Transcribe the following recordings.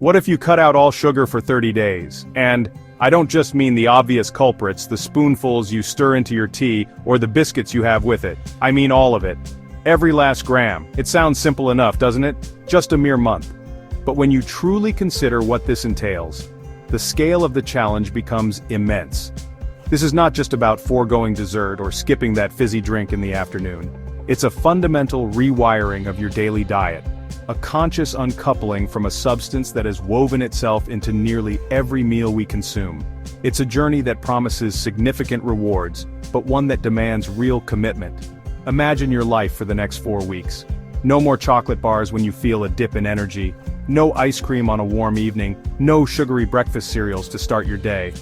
What if you cut out all sugar for 30 days? And I don't just mean the obvious culprits, the spoonfuls you stir into your tea, or the biscuits you have with it. I mean all of it. Every last gram. It sounds simple enough, doesn't it? Just a mere month. But when you truly consider what this entails, the scale of the challenge becomes immense. This is not just about foregoing dessert or skipping that fizzy drink in the afternoon. It's a fundamental rewiring of your daily diet, a conscious uncoupling from a substance that has woven itself into nearly every meal we consume. It's a journey that promises significant rewards, but one that demands real commitment. Imagine your life for the next 4 weeks. No more chocolate bars when you feel a dip in energy, no ice cream on a warm evening, no sugary breakfast cereals to start your day.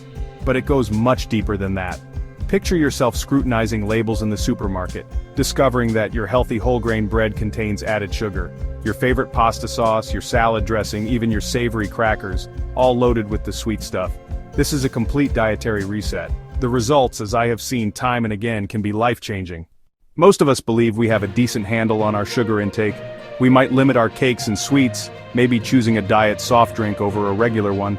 But it goes much deeper than that. Picture yourself scrutinizing labels in the supermarket, discovering that your healthy whole grain bread contains added sugar, your favorite pasta sauce, your salad dressing, even your savory crackers, all loaded with the sweet stuff. This is a complete dietary reset. The results, as I have seen time and again, can be life-changing. Most of us believe we have a decent handle on our sugar intake. We might limit our cakes and sweets, maybe choosing a diet soft drink over a regular one.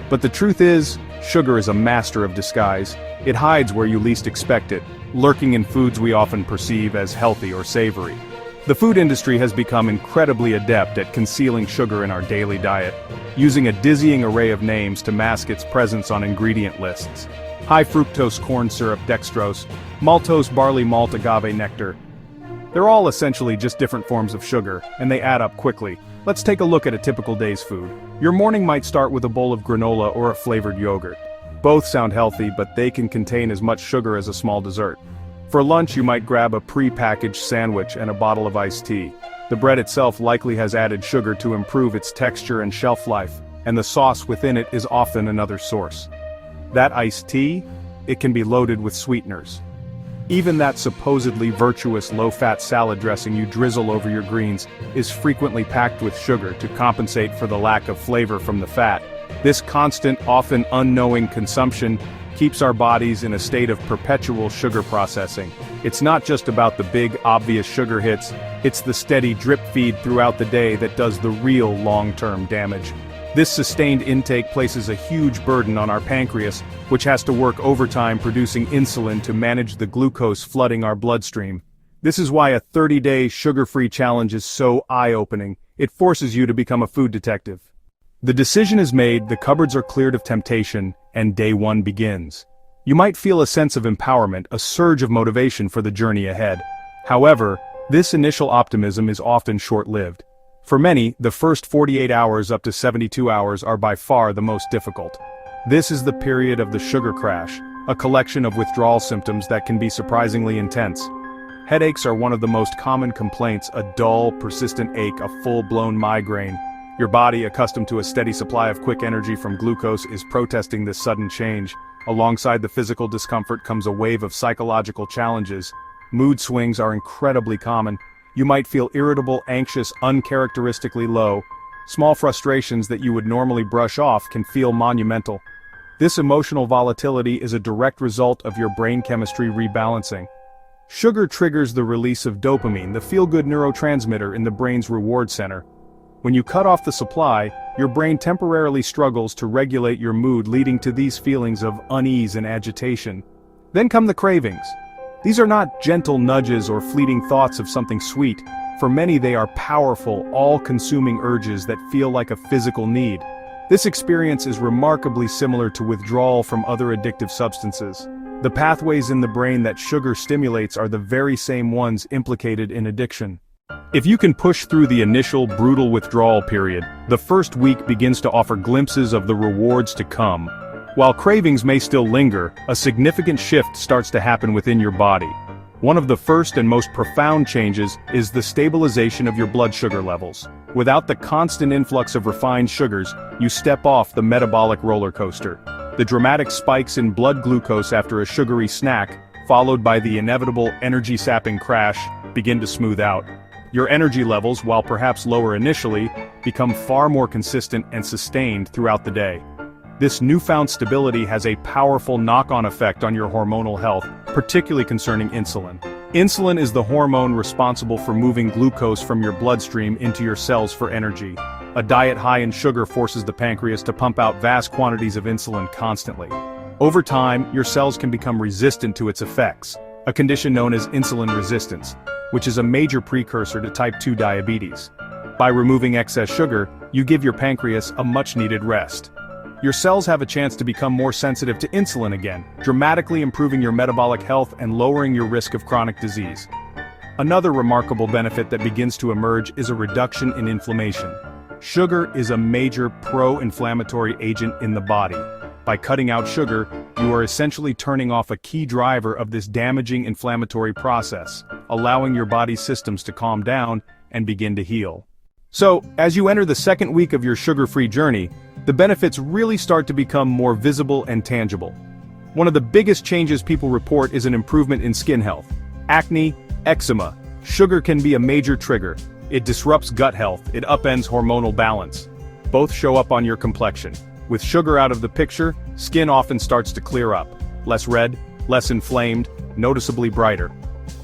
But the truth is, sugar is a master of disguise. It hides where you least expect it, lurking in foods we often perceive as healthy or savory. The food industry has become incredibly adept at concealing sugar in our daily diet, using a dizzying array of names to mask its presence on ingredient lists. High fructose corn syrup dextrose, maltose barley malt agave nectar. They're all essentially just different forms of sugar, and they add up quickly. Let's take a look at a typical day's food. Your morning might start with a bowl of granola or a flavored yogurt. Both sound healthy, but they can contain as much sugar as a small dessert. For lunch, you might grab a pre-packaged sandwich and a bottle of iced tea. The bread itself likely has added sugar to improve its texture and shelf life, and the sauce within it is often another source. That iced tea? It can be loaded with sweeteners. Even that supposedly virtuous low-fat salad dressing you drizzle over your greens is frequently packed with sugar to compensate for the lack of flavor from the fat. This constant, often unknowing consumption keeps our bodies in a state of perpetual sugar processing. It's not just about the big, obvious sugar hits, it's the steady drip feed throughout the day that does the real long-term damage. This sustained intake places a huge burden on our pancreas, which has to work overtime producing insulin to manage the glucose flooding our bloodstream. This is why a 30-day sugar-free challenge is so eye-opening. It forces you to become a food detective. The decision is made, the cupboards are cleared of temptation, and day one begins. You might feel a sense of empowerment, a surge of motivation for the journey ahead. However, this initial optimism is often short-lived. For many, the first 48 hours up to 72 hours are by far the most difficult. This is the period of the sugar crash, a collection of withdrawal symptoms that can be surprisingly intense. Headaches are one of the most common complaints, a dull, persistent ache, a full-blown migraine. Your body, accustomed to a steady supply of quick energy from glucose, is protesting this sudden change. Alongside the physical discomfort comes a wave of psychological challenges. Mood swings are incredibly common. You might feel irritable, anxious, uncharacteristically low. Small frustrations that you would normally brush off can feel monumental. This emotional volatility is a direct result of your brain chemistry rebalancing. Sugar triggers the release of dopamine, the feel-good neurotransmitter in the brain's reward center. When you cut off the supply, your brain temporarily struggles to regulate your mood, leading to these feelings of unease and agitation. Then come the cravings. These are not gentle nudges or fleeting thoughts of something sweet. For many, they are powerful, all-consuming urges that feel like a physical need. This experience is remarkably similar to withdrawal from other addictive substances. The pathways in the brain that sugar stimulates are the very same ones implicated in addiction. If you can push through the initial brutal withdrawal period, the first week begins to offer glimpses of the rewards to come. While cravings may still linger, a significant shift starts to happen within your body. One of the first and most profound changes is the stabilization of your blood sugar levels. Without the constant influx of refined sugars, you step off the metabolic roller coaster. The dramatic spikes in blood glucose after a sugary snack, followed by the inevitable energy-sapping crash, begin to smooth out. Your energy levels, while perhaps lower initially, become far more consistent and sustained throughout the day. This newfound stability has a powerful knock-on effect on your hormonal health, particularly concerning insulin. Insulin is the hormone responsible for moving glucose from your bloodstream into your cells for energy. A diet high in sugar forces the pancreas to pump out vast quantities of insulin constantly. Over time, your cells can become resistant to its effects, a condition known as insulin resistance, which is a major precursor to type 2 diabetes. By removing excess sugar, you give your pancreas a much-needed rest. Your cells have a chance to become more sensitive to insulin again, dramatically improving your metabolic health and lowering your risk of chronic disease. Another remarkable benefit that begins to emerge is a reduction in inflammation. Sugar is a major pro-inflammatory agent in the body. By cutting out sugar, you are essentially turning off a key driver of this damaging inflammatory process, allowing your body's systems to calm down and begin to heal. So, as you enter the second week of your sugar-free journey, the benefits really start to become more visible and tangible. One of the biggest changes people report is an improvement in skin health. Acne, eczema. Sugar can be a major trigger. It disrupts gut health, it upends hormonal balance. Both show up on your complexion. With sugar out of the picture, skin often starts to clear up. Less red, less inflamed, noticeably brighter.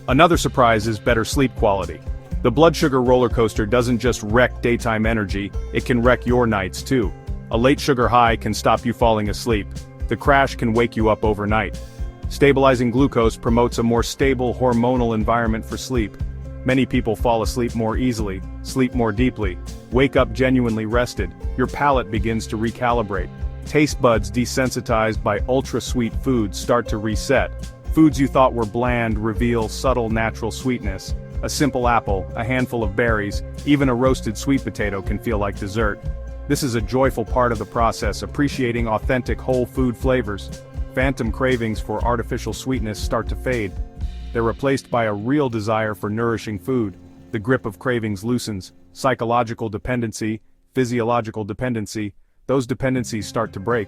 Another surprise is better sleep quality. The blood sugar roller coaster doesn't just wreck daytime energy, it can wreck your nights too. A late sugar high can stop you falling asleep. The crash can wake you up overnight. Stabilizing glucose promotes a more stable hormonal environment for sleep. Many people fall asleep more easily, sleep more deeply, wake up genuinely rested. Your palate begins to recalibrate. Taste buds desensitized by ultra-sweet foods start to reset. Foods you thought were bland reveal subtle natural sweetness. A simple apple, a handful of berries, even a roasted sweet potato can feel like dessert. This is a joyful part of the process, appreciating authentic whole food flavors. Phantom cravings for artificial sweetness start to fade. They're replaced by a real desire for nourishing food. The grip of cravings loosens. Psychological dependency, physiological dependency, those dependencies start to break.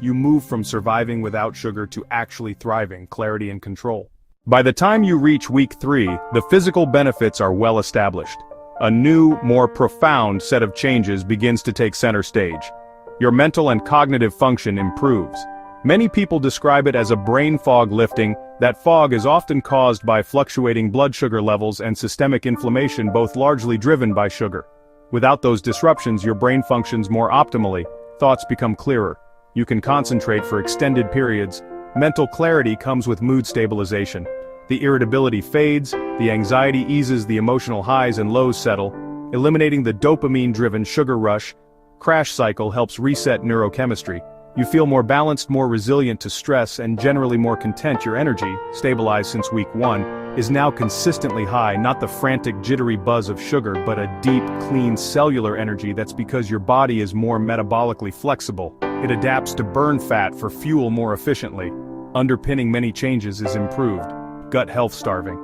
You move from surviving without sugar to actually thriving, clarity and control. By the time you reach week 3, the physical benefits are well established. A new, more profound set of changes begins to take center stage. Your mental and cognitive function improves. Many people describe it as a brain fog lifting. That fog is often caused by fluctuating blood sugar levels and systemic inflammation, both largely driven by sugar. Without those disruptions, your brain functions more optimally, thoughts become clearer. You can concentrate for extended periods. Mental clarity comes with mood stabilization. The irritability fades, the anxiety eases, the emotional highs and lows settle, eliminating the dopamine-driven sugar rush. Crash cycle helps reset neurochemistry. You feel more balanced, more resilient to stress, and generally more content. Your energy, stabilized since week 1, is now consistently high, not the frantic, jittery buzz of sugar, but a deep, clean cellular energy. That's because your body is more metabolically flexible. It adapts to burn fat for fuel more efficiently. Underpinning many changes is improved gut health starving.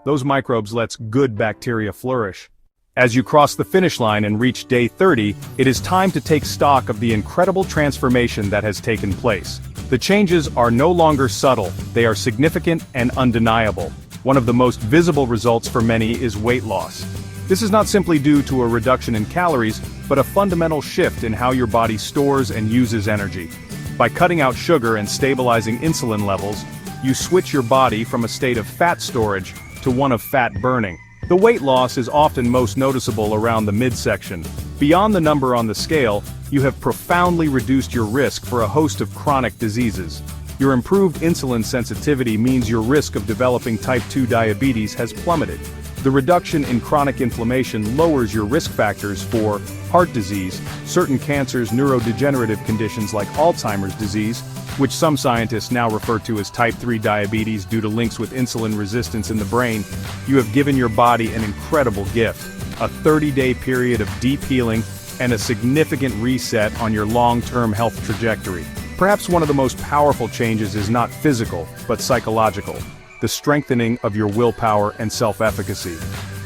Those microbes lets good bacteria flourish. As you cross the finish line and reach day 30, it is time to take stock of the incredible transformation that has taken place. The changes are no longer subtle, they are significant and undeniable. One of the most visible results for many is weight loss. This is not simply due to a reduction in calories, but a fundamental shift in how your body stores and uses energy. By cutting out sugar and stabilizing insulin levels, you switch your body from a state of fat storage to one of fat burning. The weight loss is often most noticeable around the midsection. Beyond the number on the scale, you have profoundly reduced your risk for a host of chronic diseases. Your improved insulin sensitivity means your risk of developing type 2 diabetes has plummeted. The reduction in chronic inflammation lowers your risk factors for heart disease, certain cancers, neurodegenerative conditions like Alzheimer's disease, which some scientists now refer to as type 3 diabetes due to links with insulin resistance in the brain. You have given your body an incredible gift, a 30-day period of deep healing and a significant reset on your long-term health trajectory. Perhaps one of the most powerful changes is not physical, but psychological. The strengthening of your willpower and self-efficacy.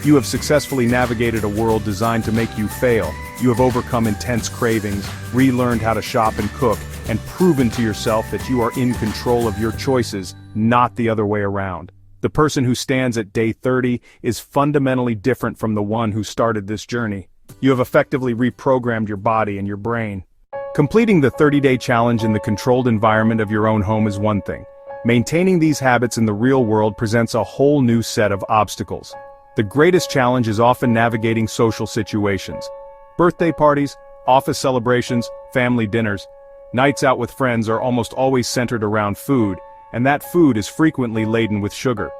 You have successfully navigated a world designed to make you fail. You have overcome intense cravings, relearned how to shop and cook, and proven to yourself that you are in control of your choices, not the other way around. The person who stands at day 30 is fundamentally different from the one who started this journey. You have effectively reprogrammed your body and your brain. Completing the 30-day challenge in the controlled environment of your own home is one thing. Maintaining these habits in the real world presents a whole new set of obstacles. The greatest challenge is often navigating social situations. Birthday parties, office celebrations, family dinners, nights out with friends are almost always centered around food, and that food is frequently laden with sugar.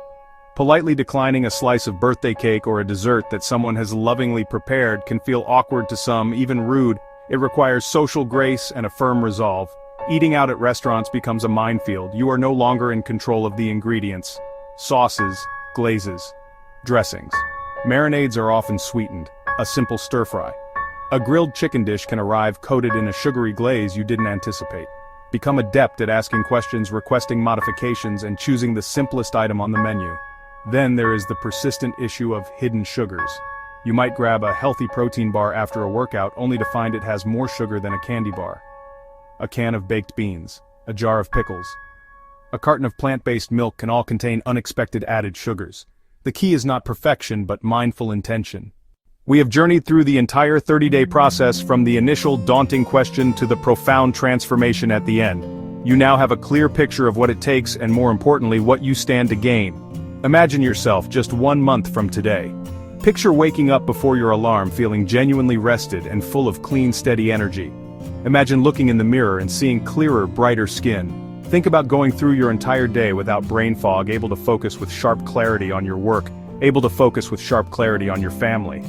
Politely declining a slice of birthday cake or a dessert that someone has lovingly prepared can feel awkward to some, even rude. It requires social grace and a firm resolve. Eating out at restaurants becomes a minefield. You are no longer in control of the ingredients. Sauces, glazes, dressings. Marinades are often sweetened, a simple stir-fry. A grilled chicken dish can arrive coated in a sugary glaze you didn't anticipate. Become adept at asking questions, requesting modifications, and choosing the simplest item on the menu. Then there is the persistent issue of hidden sugars. You might grab a healthy protein bar after a workout only to find it has more sugar than a candy bar. A can of baked beans, a jar of pickles, a carton of plant-based milk can all contain unexpected added sugars. The key is not perfection but mindful intention. We have journeyed through the entire 30-day process, from the initial daunting question to the profound transformation at the end. You now have a clear picture of what it takes and, more importantly, what you stand to gain. Imagine yourself just 1 month from today. Picture waking up before your alarm feeling genuinely rested and full of clean, steady energy. Imagine looking in the mirror and seeing clearer, brighter skin. Think about going through your entire day without brain fog, able to focus with sharp clarity on your work, able to focus with sharp clarity on your family.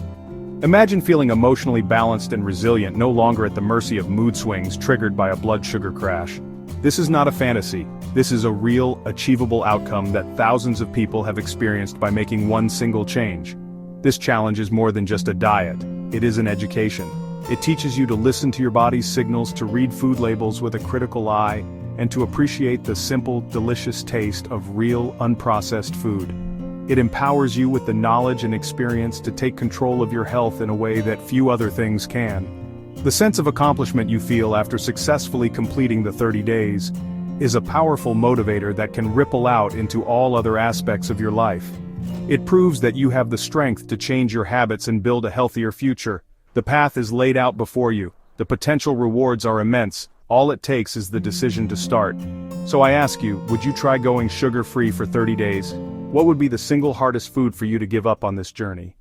Imagine feeling emotionally balanced and resilient, no longer at the mercy of mood swings triggered by a blood sugar crash. This is not a fantasy. This is a real, achievable outcome that thousands of people have experienced by making one single change. This challenge is more than just a diet. It is an education. It teaches you to listen to your body's signals, to read food labels with a critical eye, and to appreciate the simple, delicious taste of real, unprocessed food. It empowers you with the knowledge and experience to take control of your health in a way that few other things can. The sense of accomplishment you feel after successfully completing the 30 days is a powerful motivator that can ripple out into all other aspects of your life. It proves that you have the strength to change your habits and build a healthier future. The path is laid out before you. The potential rewards are immense. All it takes is the decision to start. So I ask you, would you try going sugar-free for 30 days? What would be the single hardest food for you to give up on this journey?